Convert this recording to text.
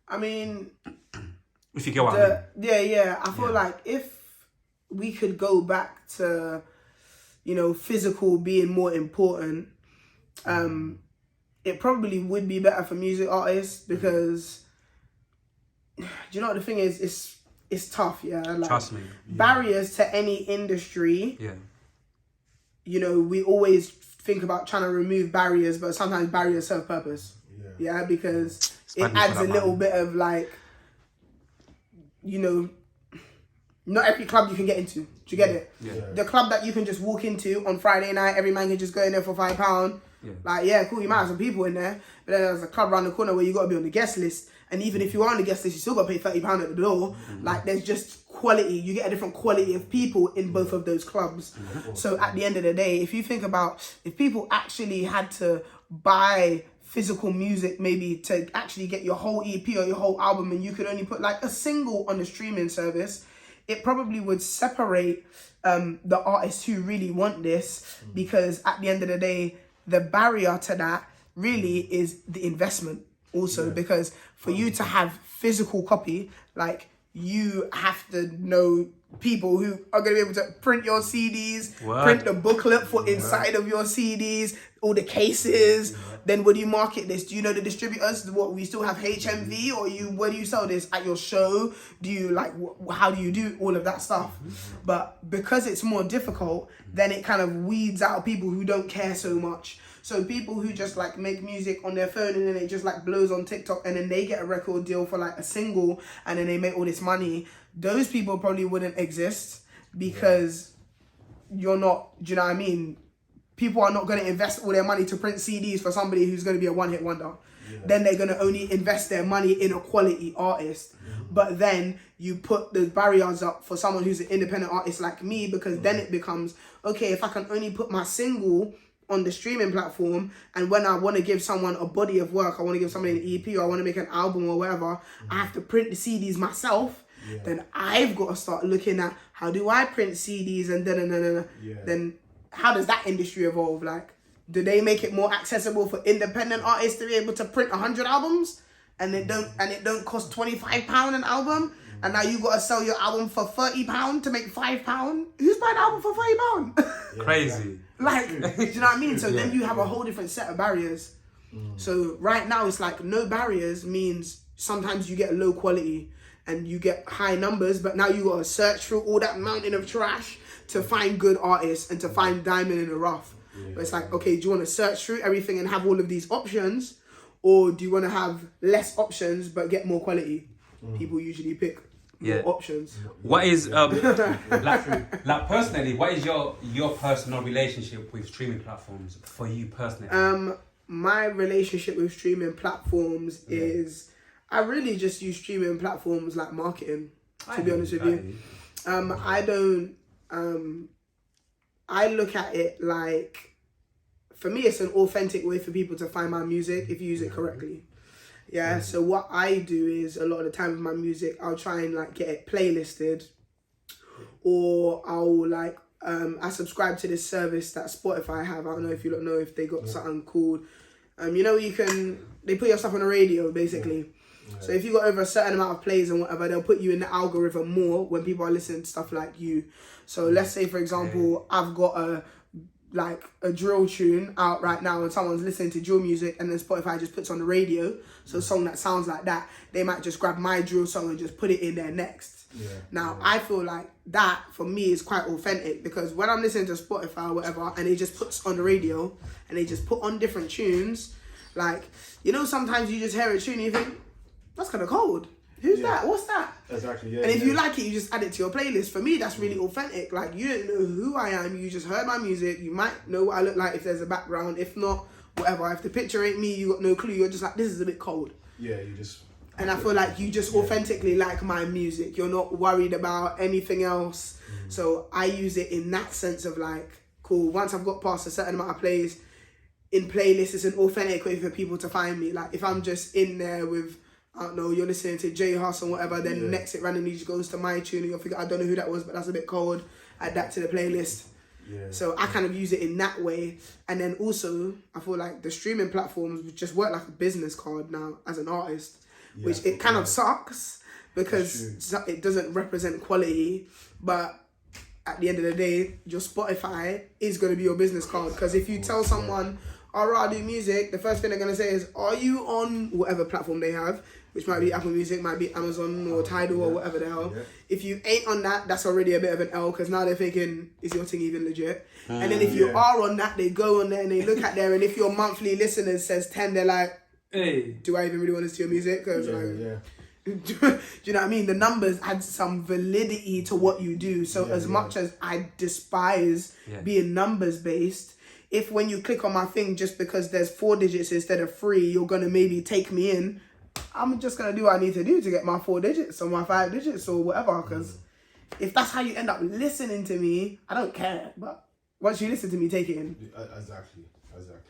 I mean, if you get what I mean. Yeah. I feel like if we could go back to, physical being more important, it probably would be better for music artists because, do you know what the thing is? It's tough, yeah. Like, trust me. Barriers to any industry. Yeah. We always think about trying to remove barriers, but sometimes barriers serve purpose. Yeah, because it adds a little bit of like, not every club you can get into. Do you get it? Yeah. The club that you can just walk into on Friday night, every man can just go in there for £5. Yeah. Like, cool, you might have some people in there, but then there's a club around the corner where you got to be on the guest list. And even if you are on the guest list, you still got to pay £30 at the door. Mm-hmm. Like, there's just quality. You get a different quality of people in both of those clubs. Mm-hmm. So at the end of the day, if you think about, if people actually had to buy physical music maybe to actually get your whole EP or your whole album, and you could only put like a single on the streaming service, it probably would separate the artists who really want this, because at the end of the day, the barrier to that really is the investment also, because for you to have physical copy, like, you have to know people who are going to be able to print your CDs, print the booklet for inside of your CDs, all the cases. Then when you market this, do you know the distributors? What, we still have HMV, or where do you sell this? At your show? Do you how do you do all of that stuff? But because it's more difficult, then it kind of weeds out people who don't care so much. So people who just like make music on their phone and then it just like blows on TikTok and then they get a record deal for like a single and then they make all this money, those people probably wouldn't exist, because you're not, do you know what I mean? People are not going to invest all their money to print CDs for somebody who's going to be a one-hit wonder. Yeah. Then they're going to only invest their money in a quality artist. But then you put the barriers up for someone who's an independent artist like me, because then it becomes, okay, if I can only put my single on the streaming platform, and when I want to give someone a body of work, I want to give somebody an EP, or I want to make an album or whatever, I have to print the CDs myself. Then I've got to start looking at, how do I print CDs, and then how does that industry evolve? Like, do they make it more accessible for independent artists to be able to print 100 albums and it don't cost £25 an album? And now you got to sell your album for £30 to make £5. Who's buying an album for £30? Crazy. Like, do you know what I mean? So then you have a whole different set of barriers. So right now it's like no barriers means sometimes you get low quality and you get high numbers, but now you got to search through all that mountain of trash to find good artists and to find diamond in the rough. But it's like, okay, do you want to search through everything and have all of these options, or do you want to have less options but get more quality? People usually pick more options. What is like personally, what is your personal relationship with streaming platforms for you personally? My relationship with streaming platforms is, I really just use streaming platforms like marketing, to be honest with you. I look at it like, for me, it's an authentic way for people to find my music if you use it correctly. So what I do is, a lot of the time with my music, I'll try and like get it playlisted, or I'll like, I subscribe to this service that Spotify have. I don't know if you don't know if they got something called, they put your stuff on the radio basically. So if you got over a certain amount of plays and whatever, they'll put you in the algorithm more when people are listening to stuff like you. So let's say, for example, I've got a drill tune out right now and someone's listening to drill music, and then Spotify just puts on the radio, so a song that sounds like that, they might just grab my drill song and just put it in there next. I feel like that for me is quite authentic, because when I'm listening to Spotify or whatever and it just puts on the radio and they just put on different tunes, like, sometimes you just hear a tune and you think, that's kind of cold. Who's that? What's that? Exactly, And if you like it, you just add it to your playlist. For me, that's really authentic. Like, you don't know who I am. You just heard my music. You might know what I look like if there's a background. If not, whatever. If the picture ain't me, you got no clue. You're just like, this is a bit cold. Yeah, you just... And I feel like you just authentically like my music. You're not worried about anything else. So I use it in that sense of like, cool, once I've got past a certain amount of plays, in playlists, it's an authentic way for people to find me. Like, if I'm just in there with, I don't know, you're listening to J Hus or whatever, then next it randomly just goes to my tune and you'll figure, I don't know who that was, but that's a bit cold. Add that to the playlist. So I kind of use it in that way. And then also, I feel like the streaming platforms just work like a business card now as an artist. which it kind of sucks because it doesn't represent quality. But at the end of the day, your Spotify is going to be your business card, because if you tell someone, alright, I do music, the first thing they're going to say is, are you on whatever platform they have, which might be Apple Music, might be Amazon or Tidal or whatever the hell. If you ain't on that, that's already a bit of an L, because now they're thinking, is your thing even legit? And then if you are on that, they go on there and they look at there, and if your monthly listeners says 10, they're like, hey, do I even really want to see your music? Because do you know what I mean? The numbers add some validity to what you do. So as much as I despise being numbers based, if when you click on my thing, just because there's 4 digits instead of 3, you're going to maybe take me in, I'm just going to do what I need to do to get my 4 digits or my 5 digits or whatever. Because if that's how you end up listening to me, I don't care. But once you listen to me, take it in. Exactly.